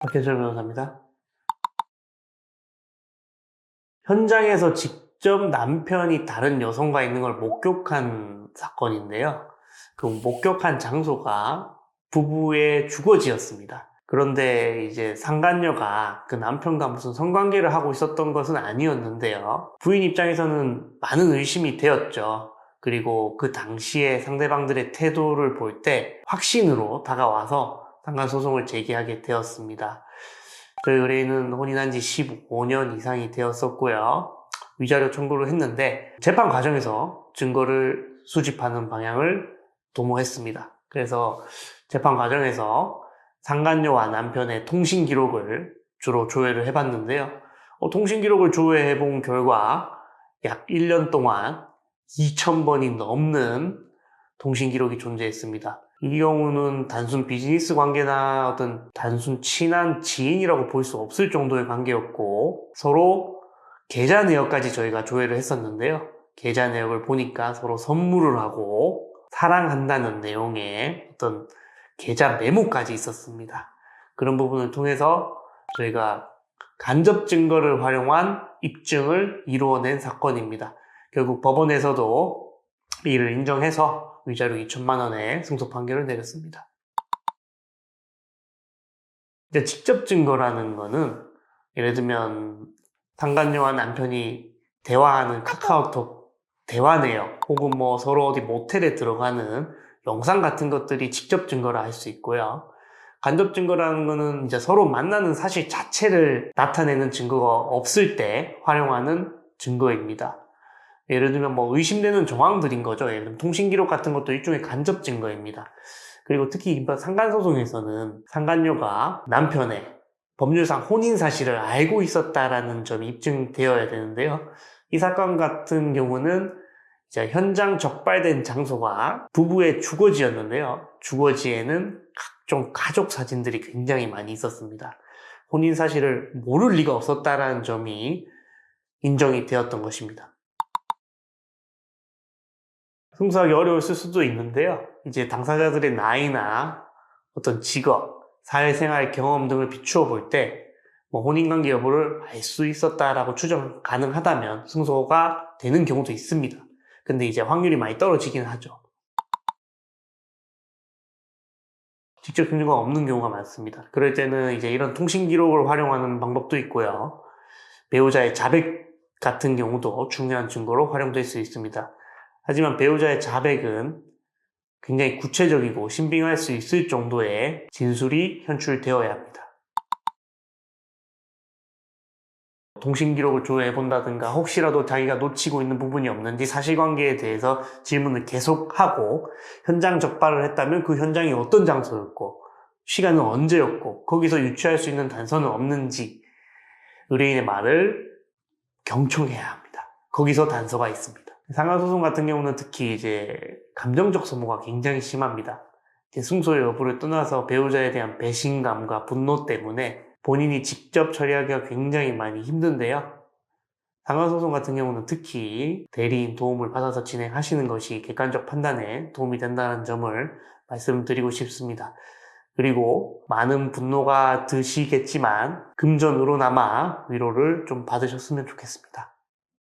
박현철 변호사입니다. 현장에서 직접 남편이 다른 여성과 있는 걸 목격한 사건인데요. 그 목격한 장소가 부부의 주거지였습니다. 그런데 이제 상간녀가 그 남편과 무슨 성관계를 하고 있었던 것은 아니었는데요. 부인 입장에서는 많은 의심이 되었죠. 그리고 그 당시에 상대방들의 태도를 볼 때 확신으로 다가와서 상간소송을 제기하게 되었습니다. 저희 의뢰인은 혼인한 지 15년 이상이 되었었고요. 위자료 청구를 했는데 재판 과정에서 증거를 수집하는 방향을 도모했습니다. 그래서 재판 과정에서 상간녀와 남편의 통신 기록을 주로 조회를 해봤는데요. 통신 기록을 조회해 본 결과 약 1년 동안 2,000번이 넘는 통신 기록이 존재했습니다. 이 경우는 단순 비즈니스 관계나 어떤 단순 친한 지인이라고 볼 수 없을 정도의 관계였고, 서로 계좌 내역까지 저희가 조회를 했었는데요. 계좌 내역을 보니까 서로 선물을 하고 사랑한다는 내용의 어떤 계좌 메모까지 있었습니다. 그런 부분을 통해서 저희가 간접 증거를 활용한 입증을 이루어낸 사건입니다. 결국 법원에서도 이를 인정해서 위자료 2천만 원의 승소 판결을 내렸습니다. 이제 직접 증거라는 거는 예를 들면 상간녀와 남편이 대화하는 카카오톡 대화 내역 혹은 뭐 서로 어디 모텔에 들어가는 영상 같은 것들이 직접 증거라 할 수 있고요. 간접 증거라는 거는 이제 서로 만나는 사실 자체를 나타내는 증거가 없을 때 활용하는 증거입니다. 예를 들면 뭐 의심되는 정황들인 거죠. 예를 들면 통신기록 같은 것도 일종의 간접 증거입니다. 그리고 특히 상간소송에서는 상간녀가 남편의 법률상 혼인 사실을 알고 있었다라는 점이 입증되어야 되는데요. 이 사건 같은 경우는 이제 현장 적발된 장소가 부부의 주거지였는데요. 주거지에는 각종 가족 사진들이 굉장히 많이 있었습니다. 혼인 사실을 모를 리가 없었다라는 점이 인정이 되었던 것입니다. 승소하기 어려웠을 수도 있는데요. 이제 당사자들의 나이나 어떤 직업, 사회생활 경험 등을 비추어 볼 때 혼인관계 여부를 알 수 있었다라고 추정 가능하다면 승소가 되는 경우도 있습니다. 근데 이제 확률이 많이 떨어지긴 하죠. 직접 증거가 없는 경우가 많습니다. 그럴 때는 이제 이런 통신 기록을 활용하는 방법도 있고요. 배우자의 자백 같은 경우도 중요한 증거로 활용될 수 있습니다. 하지만 배우자의 자백은 굉장히 구체적이고 신빙할 수 있을 정도의 진술이 현출되어야 합니다. 통신 기록을 조회해 본다든가 혹시라도 자기가 놓치고 있는 부분이 없는지 사실관계에 대해서 질문을 계속하고 현장 적발을 했다면 그 현장이 어떤 장소였고 시간은 언제였고 거기서 유추할 수 있는 단서는 없는지 의뢰인의 말을 경청해야 합니다. 거기서 단서가 있습니다. 상간소송 같은 경우는 특히 이제 감정적 소모가 굉장히 심합니다. 승소의 여부를 떠나서 배우자에 대한 배신감과 분노 때문에 본인이 직접 처리하기가 굉장히 많이 힘든데요. 상간소송 같은 경우는 특히 대리인 도움을 받아서 진행하시는 것이 객관적 판단에 도움이 된다는 점을 말씀드리고 싶습니다. 그리고 많은 분노가 드시겠지만 금전으로나마 위로를 좀 받으셨으면 좋겠습니다.